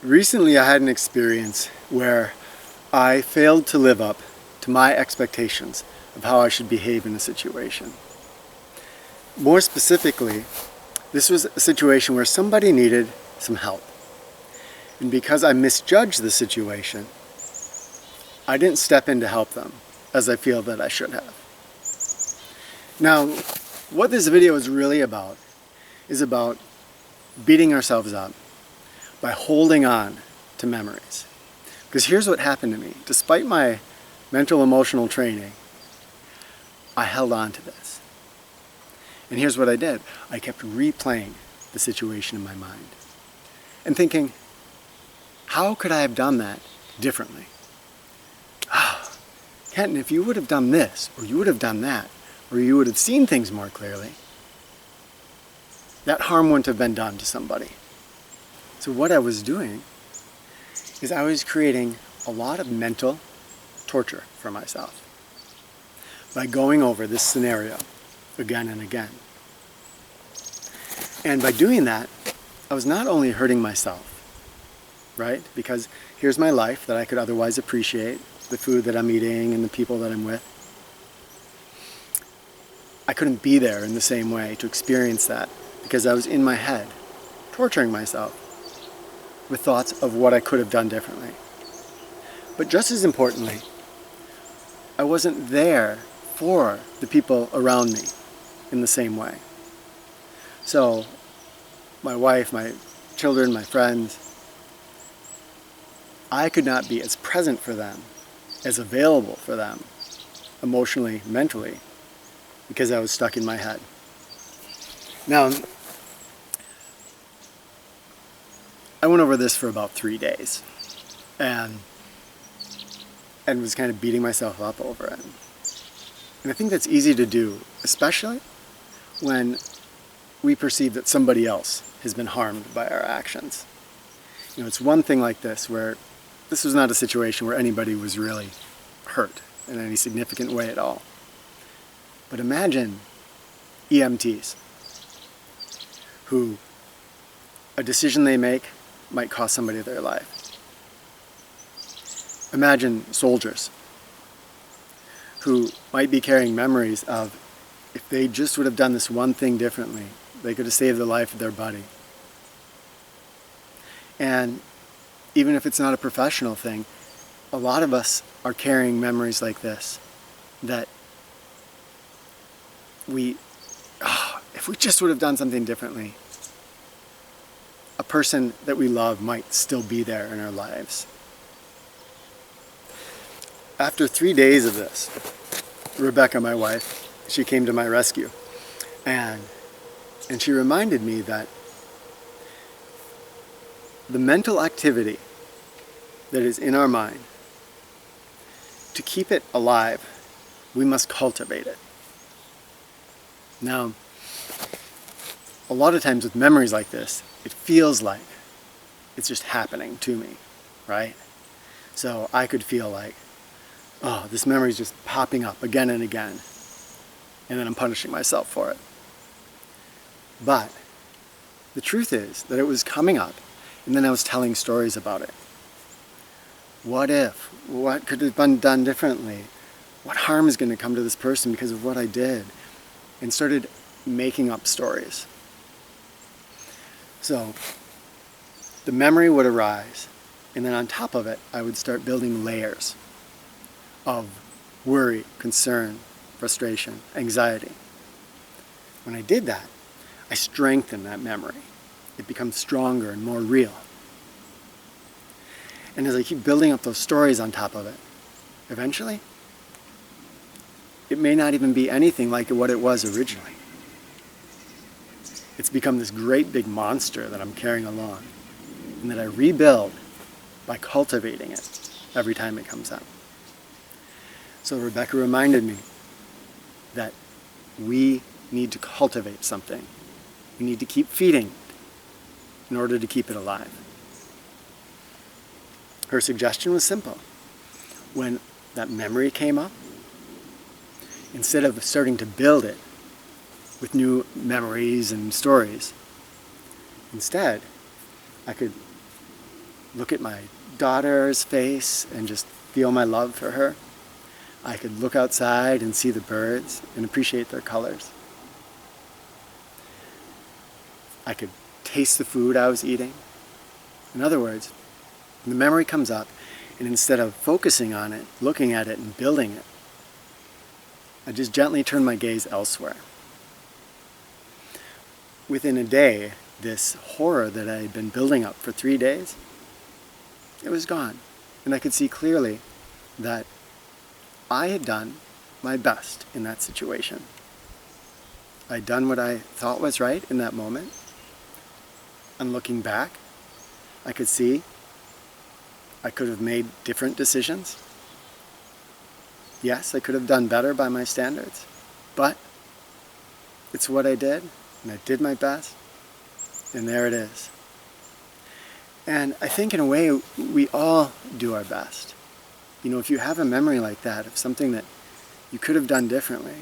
Recently I had an experience where I failed to live up to my expectations of how I should behave in a situation. More specifically, this was a situation where somebody needed some help. And because I misjudged the situation, I didn't step in to help them as I feel that I should have. Now, what this video is really about is about beating ourselves up by holding on to memories. Because here's what happened to me. Despite my mental emotional training, I held on to this. And here's what I did. I kept replaying the situation in my mind and thinking, how could I have done that differently? Kenton, if you would have done this, or you would have done that, or you would have seen things more clearly, that harm wouldn't have been done to somebody. So what I was doing is I was creating a lot of mental torture for myself by going over this scenario again and again. And by doing that, I was not only hurting myself, right? Because here's my life that I could otherwise appreciate, the food that I'm eating and the people that I'm with. I couldn't be there in the same way to experience that because I was in my head, torturing myself with thoughts of what I could have done differently. But just as importantly, I wasn't there for the people around me in the same way. So, my wife, my children, my friends, I could not be as present for them, as available for them, emotionally, mentally, because I was stuck in my head. Now, I went over this for about 3 days and was kind of beating myself up over it. And I think that's easy to do, especially when we perceive that somebody else has been harmed by our actions. You know, it's one thing like this where this was not a situation where anybody was really hurt in any significant way at all. But imagine EMTs who a decision they make might cost somebody their life. Imagine soldiers who might be carrying memories of if they just would have done this one thing differently, they could have saved the life of their buddy. And even if it's not a professional thing, a lot of us are carrying memories like this that if we just would have done something differently, a person that we love might still be there in our lives. After 3 days of this, Rebecca, my wife, she came to my rescue. And she reminded me that the mental activity that is in our mind, to keep it alive, we must cultivate it. Now, a lot of times with memories like this, it feels like it's just happening to me, right? So I could feel like, oh, this memory is just popping up again and again, and then I'm punishing myself for it. But the truth is that it was coming up, and then I was telling stories about it. What if? What could have been done differently? What harm is going to come to this person because of what I did? And started making up stories. So the memory would arise, and then on top of it, I would start building layers of worry, concern, frustration, anxiety. When I did that, I strengthened that memory. It becomes stronger and more real. And as I keep building up those stories on top of it, eventually, it may not even be anything like what it was originally. It's become this great big monster that I'm carrying along, and that I rebuild by cultivating it every time it comes up. So Rebecca reminded me that we need to cultivate something. We need to keep feeding it in order to keep it alive. Her suggestion was simple. When that memory came up, instead of starting to build it with new memories and stories, instead, I could look at my daughter's face and just feel my love for her. I could look outside and see the birds and appreciate their colors. I could taste the food I was eating. In other words, the memory comes up, and instead of focusing on it, looking at it, and building it, I just gently turn my gaze elsewhere. Within a day, this horror that I had been building up for 3 days, it was gone. And I could see clearly that I had done my best in that situation. I'd done what I thought was right in that moment. And looking back, I could see I could have made different decisions. Yes, I could have done better by my standards, but it's what I did, and I did my best, and there it is. And I think in a way, we all do our best. You know, if you have a memory like that of something that you could have done differently,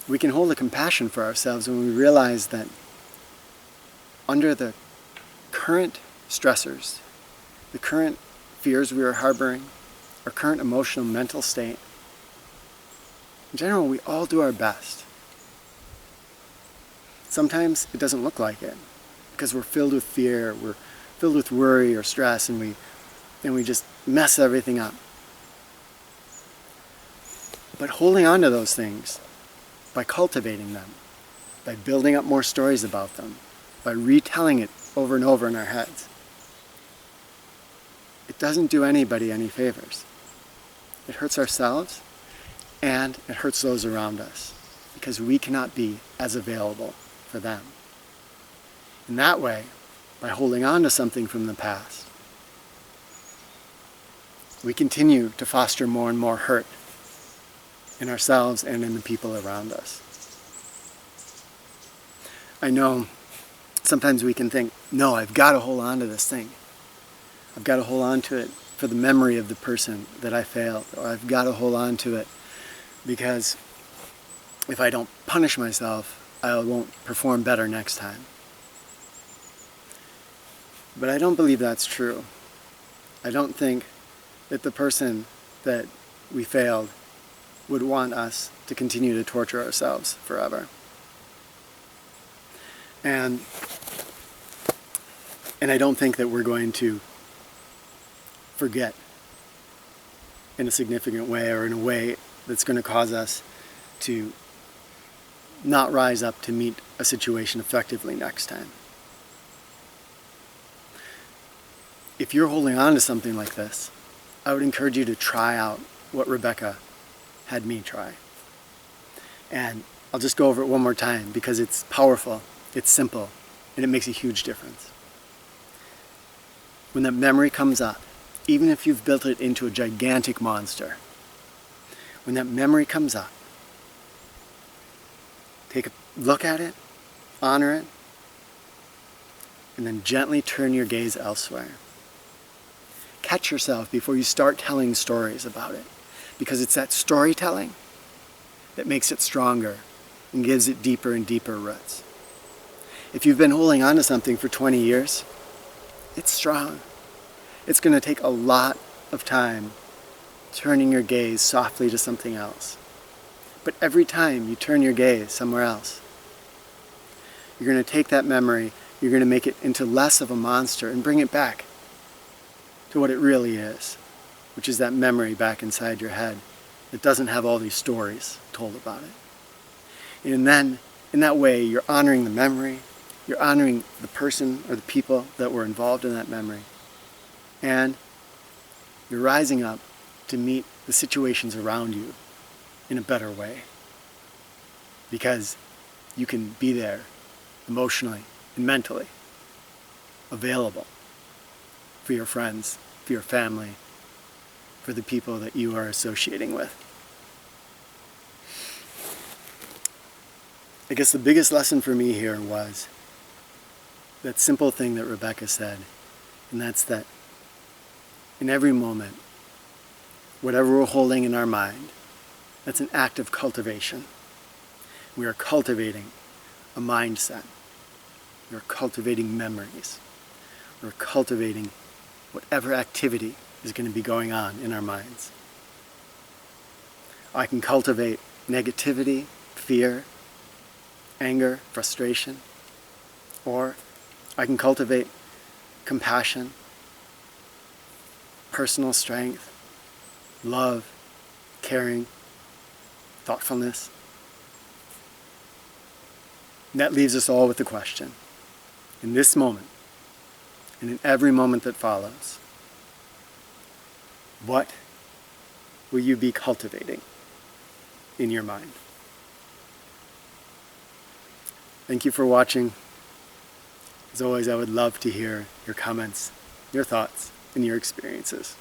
we can hold a compassion for ourselves when we realize that under the current stressors, the current fears we are harboring, our current emotional mental state, in general, we all do our best. Sometimes it doesn't look like it because we're filled with fear, we're filled with worry or stress, and we just mess everything up. But holding on to those things, by cultivating them, by building up more stories about them, by retelling it over and over in our heads, it doesn't do anybody any favors. It hurts ourselves, and it hurts those around us, because we cannot be as available for them. In that way, by holding on to something from the past, we continue to foster more and more hurt in ourselves and in the people around us. I know sometimes we can think, no, I've got to hold on to this thing. I've got to hold on to it for the memory of the person that I failed, or I've got to hold on to it because if I don't punish myself, I won't perform better next time. But I don't believe that's true. I don't think that the person that we failed would want us to continue to torture ourselves forever. And I don't think that we're going to forget in a significant way or in a way that's going to cause us to not rise up to meet a situation effectively next time. If you're holding on to something like this, I would encourage you to try out what Rebecca had me try. And I'll just go over it one more time because it's powerful, it's simple, and it makes a huge difference. When that memory comes up, even if you've built it into a gigantic monster, when that memory comes up, take a look at it, honor it, and then gently turn your gaze elsewhere. Catch yourself before you start telling stories about it, because it's that storytelling that makes it stronger and gives it deeper and deeper roots. If you've been holding on to something for 20 years, it's strong. It's going to take a lot of time turning your gaze softly to something else. But every time you turn your gaze somewhere else, you're going to take that memory, you're going to make it into less of a monster and bring it back to what it really is, which is that memory back inside your head that doesn't have all these stories told about it. And then, in that way, you're honoring the memory, you're honoring the person or the people that were involved in that memory, and you're rising up to meet the situations around you in a better way, because you can be there emotionally and mentally available for your friends, for your family, for the people that you are associating with. I guess the biggest lesson for me here was that simple thing that Rebecca said, and that's that in every moment, whatever we're holding in our mind, that's an act of cultivation. We are cultivating a mindset. We are cultivating memories. or cultivating whatever activity is going to be going on in our minds. I can cultivate negativity, fear, anger, frustration, or I can cultivate compassion, personal strength, love, caring, thoughtfulness. And that leaves us all with the question, in this moment, and in every moment that follows, what will you be cultivating in your mind? Thank you for watching. As always, I would love to hear your comments, your thoughts, and your experiences.